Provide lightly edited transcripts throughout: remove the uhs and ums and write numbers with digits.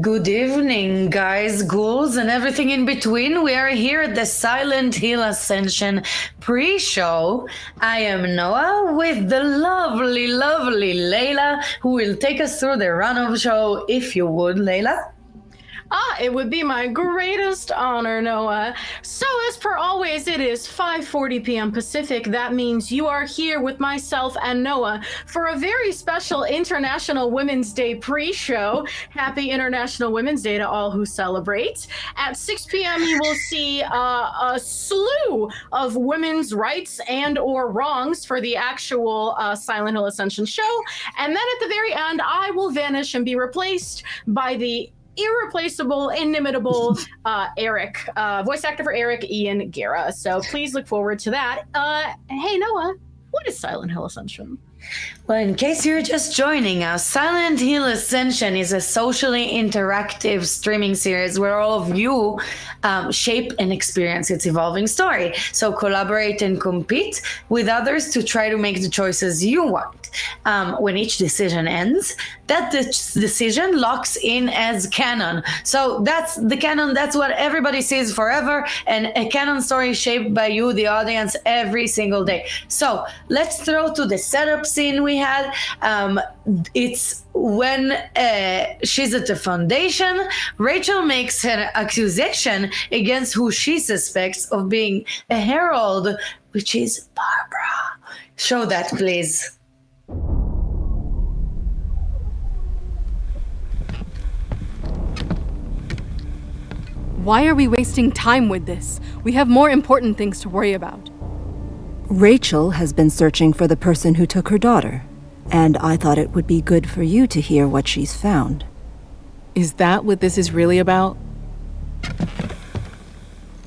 Good evening, guys, ghouls, and everything in between. We are here at the Silent Hill Ascension pre-show. I am Noah with the lovely, lovely Layla, who will take us through the run of show, if you would, Layla. It would be my greatest honor, Noah. So, as per always, it is 5:40 p.m. Pacific. That means you are here with myself and Noah for a very special International Women's Day pre-show. Happy International Women's Day to all who celebrate. At 6 p.m., you will see a slew of women's rights and or wrongs for the actual Silent Hill Ascension show. And then at the very end, I will vanish and be replaced by the irreplaceable, inimitable Eric, voice actor for Eric, Ian Guerra. So please look forward to that. Hey, Noah, what is Silent Hill Ascension? Well, in case you're just joining us, Silent Hill Ascension is a socially interactive streaming series where all of you shape and experience its evolving story. So collaborate and compete with others to try to make the choices you want. When each decision ends, that decision locks in as canon. So that's the canon. That's what everybody sees forever. And a canon story shaped by you, the audience, every single day. So let's throw to the setup scene we had. It's when she's at the foundation. Rachel makes an accusation against who she suspects of being a herald, which is Barbara. Show that, please. Why are we wasting time with this? We have more important things to worry about. Rachel has been searching for the person who took her daughter, and I thought it would be good for you to hear what she's found. Is that what this is really about?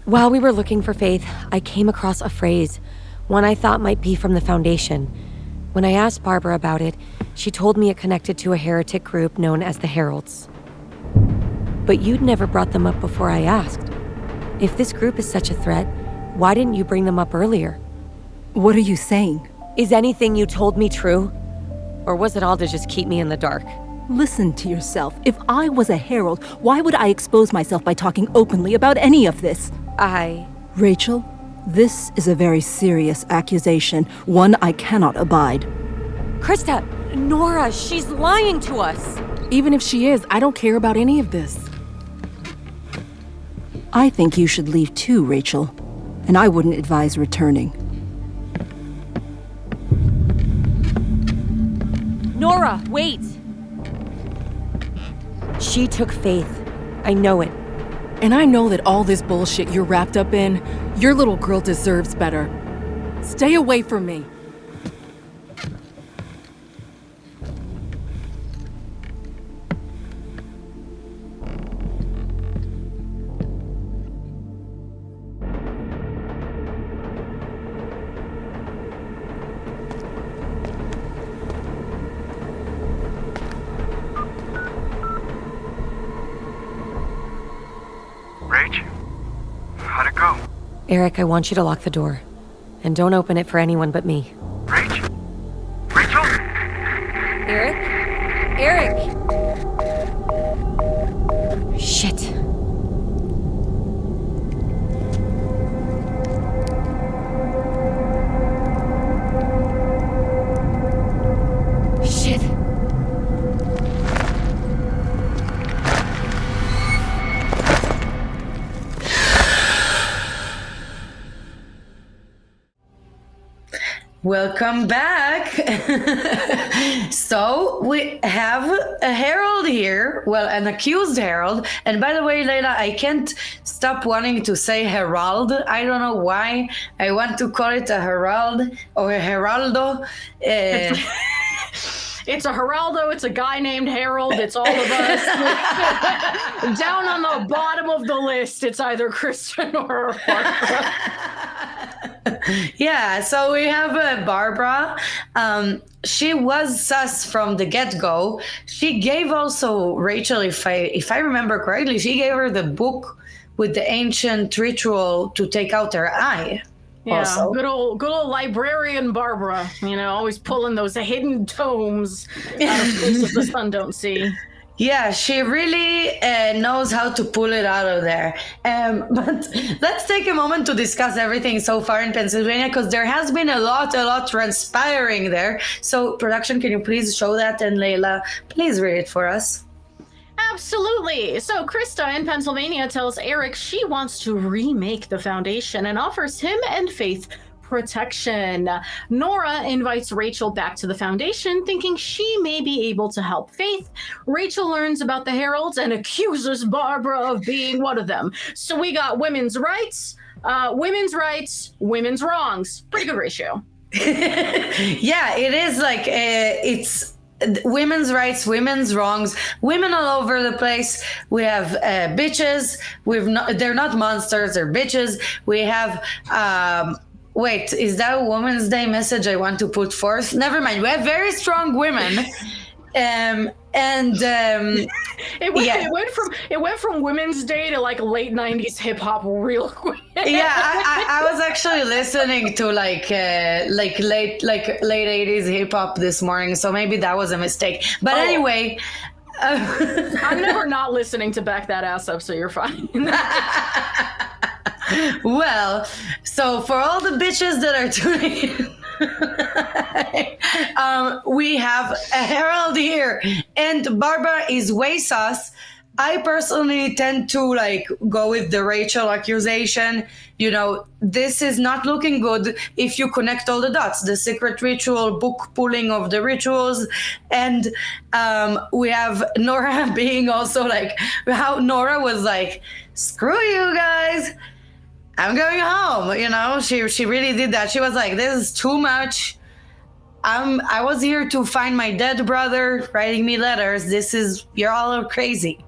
While we were looking for Faith, I came across a phrase, one I thought might be from the Foundation. When I asked Barbara about it, she told me it connected to a heretic group known as the Heralds. But you'd never brought them up before I asked. If this group is such a threat, why didn't you bring them up earlier? What are you saying? Is anything you told me true? Or was it all to just keep me in the dark? Listen to yourself. If I was a herald, why would I expose myself by talking openly about any of this? Rachel, this is a very serious accusation, one I cannot abide. Krista, Nora, she's lying to us. Even if she is, I don't care about any of this. I think you should leave too, Rachel, and I wouldn't advise returning. Nora, wait! She took Faith. I know it. And I know that all this bullshit you're wrapped up in, your little girl deserves better. Stay away from me. Rach? How'd it go? Eric, I want you to lock the door. And don't open it for anyone but me. Rach? Rachel? Eric? Eric! Shit. Shit. Welcome back. So we have a herald here, well, an accused herald. And by the way, Layla, I can't stop wanting to say herald. I don't know why. I want to call it a herald or a heraldo. It's a Geraldo, it's a guy named Harold, it's all of us. Down on the bottom of the list, it's either Kristen or Barbara. Yeah, so we have Barbara. She was sus from the get-go. She gave also Rachel, if I remember correctly, she gave her the book with the ancient ritual to take out her eye. Yeah, also. good old librarian Barbara. You know, always pulling those hidden tomes out of places the sun don't see. Yeah, she really knows how to pull it out of there. But let's take a moment to discuss everything so far in Pennsylvania, because there has been a lot transpiring there. So, production, can you please show that? And Layla, please read it for us. Absolutely. So Krista in Pennsylvania tells Eric she wants to remake the Foundation and offers him and Faith protection. Nora invites Rachel back to the Foundation, thinking she may be able to help Faith. Rachel learns about the Heralds and accuses Barbara of being one of them. So we got women's rights, women's wrongs. Pretty good ratio. Yeah, it is like it's women's rights, women's wrongs, women all over the place. We have bitches. They're not monsters, they're bitches. We have wait, is that a Women's Day message I want to put forth? Never mind. We have very strong women. It went from Women's Day to like late 90s hip hop real quick. Yeah, I was actually listening to like late 80s hip hop this morning, so maybe that was a mistake. But anyway, I'm never not listening to Back That Ass Up, so you're fine. Well, so for all the bitches that are tuning in, we have a Herald here, and Barbara is way sus. I personally tend to like go with the Rachel accusation. You know, this is not looking good if you connect all the dots. The secret ritual, book pulling of the rituals, and we have Nora being also like how Nora was like, "Screw you guys, I'm going home." You know, she really did that. She was like, "This is too much. I was here to find my dead brother, writing me letters. You're all crazy."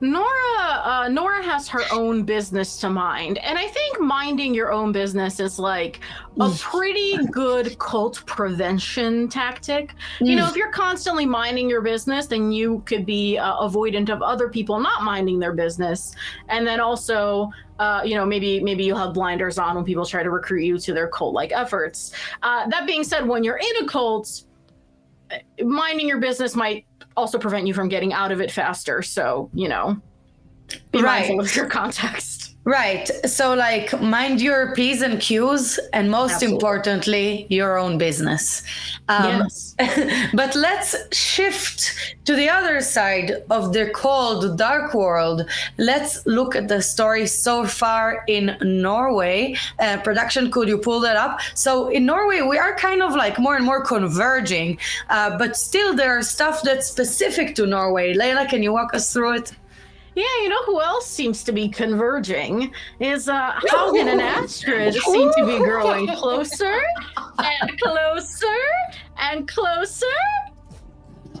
Nora has her own business to mind, and I think minding your own business is like a pretty good cult prevention tactic. You know, if you're constantly minding your business, then you could be avoidant of other people not minding their business, and then also maybe you'll have blinders on when people try to recruit you to their cult-like efforts. That being said, when you're in a cult, minding your business might also prevent you from getting out of it faster. So, be mindful of your context. Right. So, like, mind your P's and Q's, and most importantly, your own business. Yes. But let's shift to the other side of the cold, dark world. Let's look at the story so far in Norway. Production, could you pull that up? So, in Norway, we are kind of like more and more converging, but still there are stuff that's specific to Norway. Layla, can you walk us through it? Yeah, you know who else seems to be converging is Haugen and Astrid seem to be growing closer and closer and closer.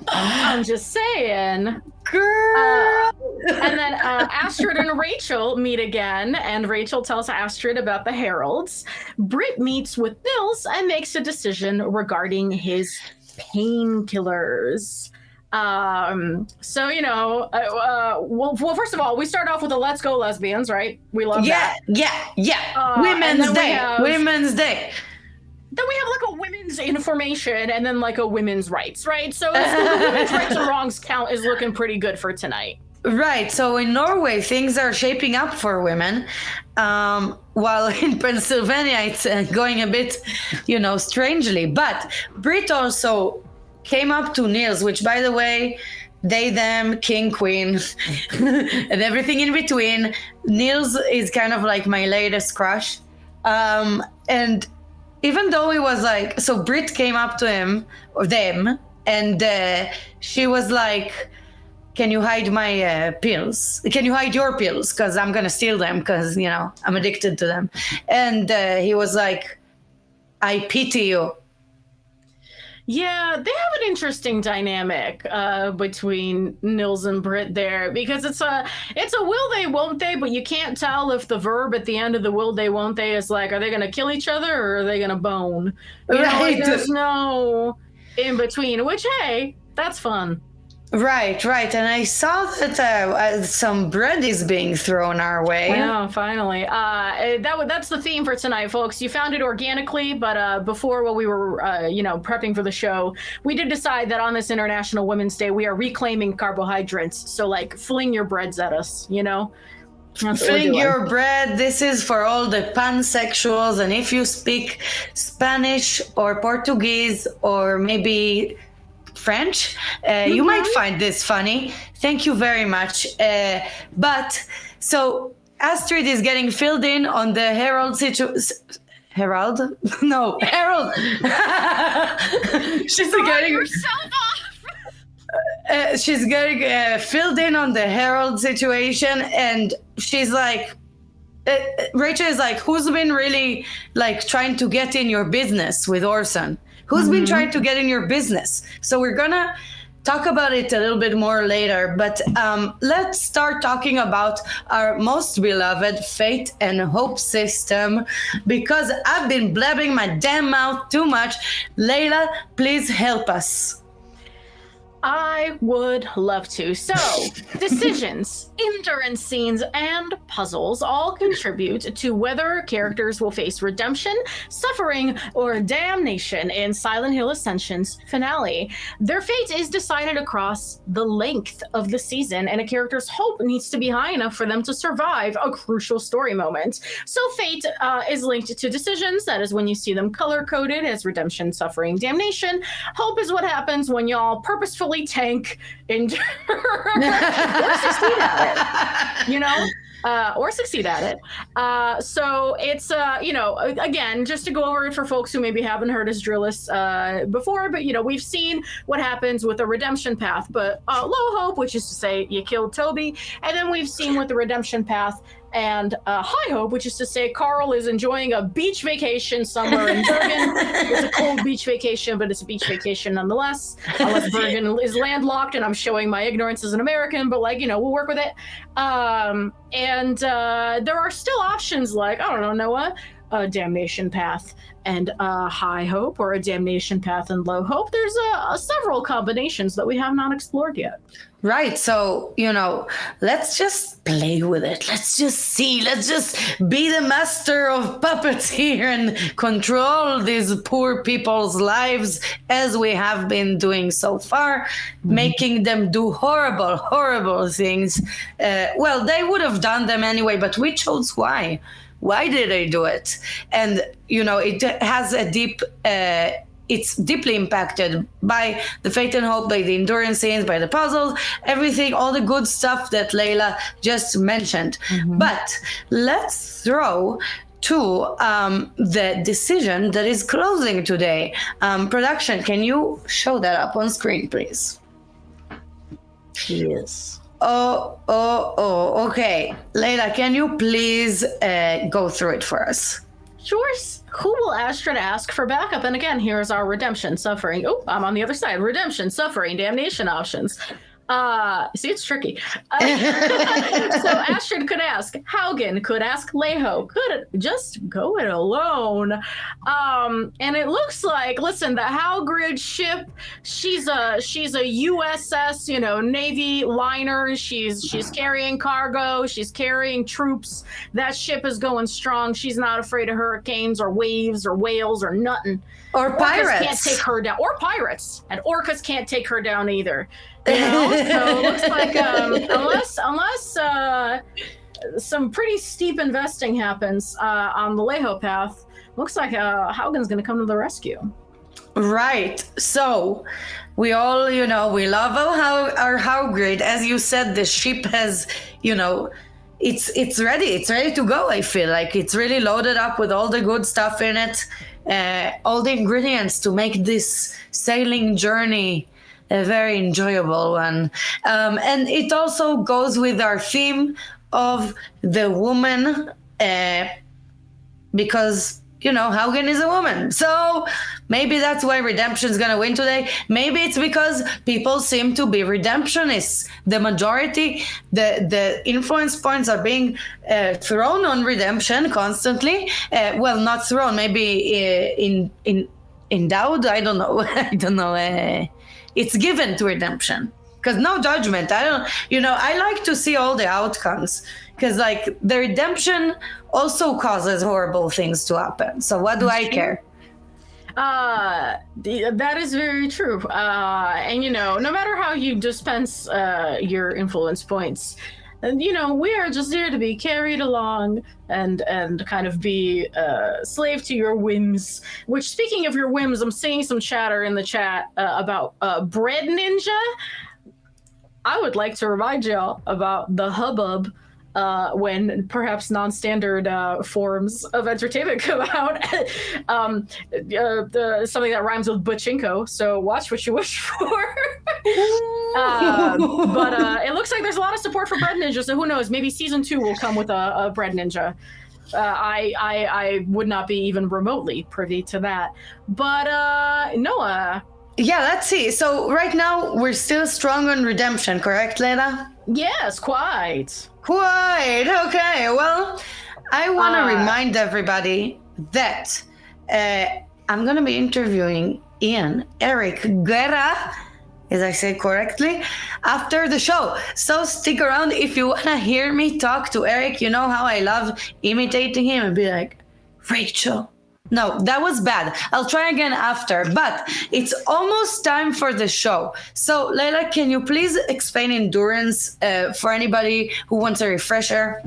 I'm just saying. Girl! And then Astrid and Rachel meet again, and Rachel tells Astrid about the Heralds. Britt meets with Nils and makes a decision regarding his painkillers. Well, first of all, we start off with a "Let's Go Lesbians," right? We love that. Yeah. Women's Day. Then we have like a women's information and then like a women's rights, right? So the women's rights and wrongs count is looking pretty good for tonight. Right. So in Norway, things are shaping up for women. While in Pennsylvania, it's going a bit, strangely. But Britt also came up to Nils, which, by the way, they, them, king, queen, and everything in between. Nils is kind of like my latest crush. And even though he was like, so Britt came up to him, or them, and she was like, "Can you hide my pills? Can you hide your pills? Because I'm going to steal them because, I'm addicted to them." And he was like, "I pity you." Yeah, they have an interesting dynamic between Nils and Britt there, because it's a will they, won't they, but you can't tell if the verb at the end of the will they, won't they is like, are they going to kill each other or are they going to bone? Right. There's no in between, which, hey, that's fun. Right. And I saw that some bread is being thrown our way. Yeah, finally. That's the theme for tonight, folks. You found it organically, but before, while we were, prepping for the show, we did decide that on this International Women's Day, we are reclaiming carbohydrates. So, like, fling your breads at us, you know? That's what we're Fling doing. your bread. This is for all the pansexuals, and if you speak Spanish or Portuguese or maybe French, you might find this funny. Thank you very much. But so Astrid is getting filled in on the Herald situation. Herald? No, Harold. She's getting yourself off. she's getting filled in on the Herald situation, and she's like, Rachel is like, who's been really like trying to get in your business with Orson? Who's been trying to get in your business? So we're gonna talk about it a little bit more later, but let's start talking about our most beloved Fate and Hope system, because I've been blabbing my damn mouth too much. Layla, please help us. I would love to. So, decisions, endurance scenes, and puzzles all contribute to whether characters will face redemption, suffering, or damnation in Silent Hill Ascension's finale. Their fate is decided across the length of the season, and a character's hope needs to be high enough for them to survive a crucial story moment. So, fate is linked to decisions. That is when you see them color-coded as redemption, suffering, damnation. Hope is what happens when y'all purposefully tank endure or succeed at it, or succeed at it. So it's, again, just to go over it for folks who maybe haven't heard us drill us before, but, we've seen what happens with a redemption path, but low hope, which is to say you killed Toby, and then we've seen with the redemption path and high hope, which is to say Carl is enjoying a beach vacation somewhere in Bergen. It's a cold beach vacation, but it's a beach vacation nonetheless, unless Bergen is landlocked, and I'm showing my ignorance as an American, but we'll work with it. And there are still options like, I don't know, Noah, a damnation path and high hope, or a damnation path and low hope. There's several combinations that we have not explored yet. Right. So, let's just play with it. Let's just see. Let's just be the master of puppets here and control these poor people's lives as we have been doing so far, making them do horrible, horrible things. Well, they would have done them anyway, but we chose why. Why did they do it? And, it has a deep... it's deeply impacted by the Fate and Hope, by the endurance scenes, by the puzzles, everything, all the good stuff that Layla just mentioned. But let's throw to the decision that is closing today. Production, can you show that up on screen, please? Yes. Oh, okay. Layla, can you please go through it for us? Sure. Who will Astrid ask for backup? And again, here's our redemption, suffering. Oh, I'm on the other side. Redemption, suffering, damnation options. See, it's tricky. So Astrid could ask Haugen, could ask Leho, could just go it alone. And it looks like, listen, the Howgrid ship, she's a USS, Navy liner. She's carrying cargo. She's carrying troops. That ship is going strong. She's not afraid of hurricanes or waves or whales or nothing. Or pirates. Orcas can't take her down. Or pirates. And orcas can't take her down either. So it looks like unless some pretty steep investing happens on the Leho path, looks like Haugen's going to come to the rescue. Right. So we all, we love our Howgrid. As you said, the ship has, it's ready. It's ready to go. I feel like it's really loaded up with all the good stuff in it, all the ingredients to make this sailing journey a very enjoyable one. And it also goes with our theme of the woman, because, Haugen is a woman. So maybe that's why redemption's gonna win today. Maybe it's because people seem to be redemptionists. The majority, the influence points are being thrown on redemption constantly. Well, not thrown, maybe endowed. I don't know. It's given to redemption. because no judgment. I don't, I like to see all the outcomes, because like the redemption also causes horrible things to happen. So what do I care? That is very true. And no matter how you dispense your influence points, and we are just here to be carried along and kind of be slave to your whims. Which, speaking of your whims, I'm seeing some chatter in the chat about Bread Ninja. I would like to remind y'all about the hubbub when perhaps non-standard forms of entertainment come out. Something that rhymes with Bachinko, so watch what you wish for. But it looks like there's a lot of support for Bread Ninja, so who knows, maybe season 2 will come with a Bread Ninja. I would not be even remotely privy to that. But Noah... Yeah, let's see. So right now we're still strong on redemption, correct, Leila? Yes, quite. Quite. Okay. Well, I want to remind everybody that I'm going to be interviewing Eric Guerra, as I said correctly, after the show. So stick around if you want to hear me talk to Eric. You know how I love imitating him and be like, Rachel. No, that was bad. I'll try again after, but it's almost time for the show. So, Leila, can you please explain endurance for anybody who wants a refresher?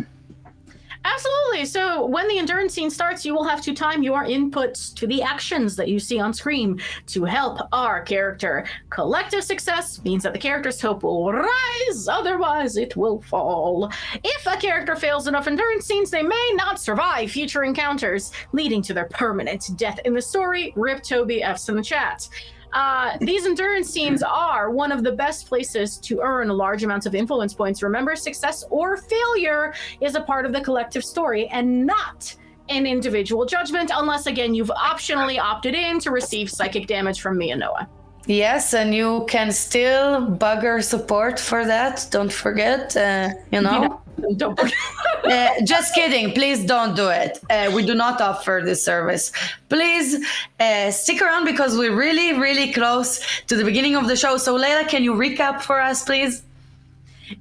Absolutely. So when the endurance scene starts, you will have to time your inputs to the actions that you see on screen to help our character. Collective success means that the character's hope will rise, otherwise it will fall. If a character fails enough endurance scenes, they may not survive future encounters, leading to their permanent death in the story. Rip Toby F's in the chat. These endurance scenes are one of the best places to earn large amounts of influence points. Remember, success or failure is a part of the collective story and not an individual judgment, unless, again, you've optionally opted in to receive psychic damage from me and Noah. Yes, and you can still bugger support for that. Don't forget, Don't forget. Just kidding. Please don't do it. We do not offer this service. Please stick around because we're really, really close to the beginning of the show. So, Leila, can you recap for us, please?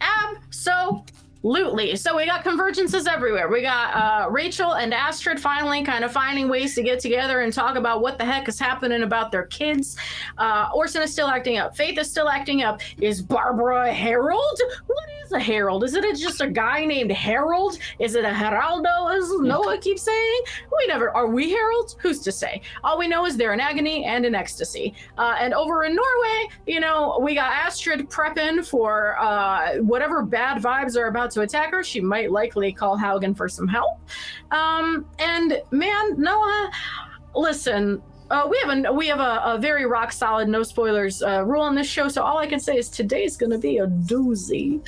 Absolutely. So we got convergences everywhere. We got Rachel and Astrid finally kind of finding ways to get together and talk about what the heck is happening about their kids. Orson is still acting up. Faith is still acting up. Is Barbara a herald? What is a herald? Is it just a guy named Harold? Is it a Heraldo, as Noah keeps saying? Are we heralds? Who's to say? All we know is they're in agony and in ecstasy. And over in Norway, we got Astrid prepping for whatever bad vibes are about to attack her. She might likely call Haugen for some help. And man, Noah, listen, we have a very rock solid no spoilers rule on this show, so all I can say is today's gonna be a doozy.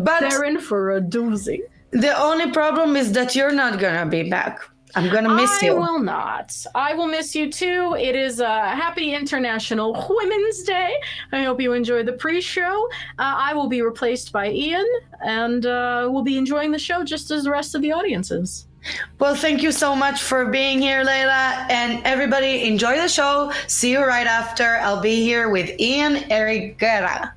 But they're in for a doozy. The only problem is that you're not gonna be back. I'm gonna miss you. I will not. I will miss you too. It is a happy International Women's Day. I hope you enjoy the pre-show. I will be replaced by Ian, and we'll be enjoying the show just as the rest of the audience is. Well, thank you so much for being here, Leila. And everybody, enjoy the show. See you right after. I'll be here with Ian Eric Guerra.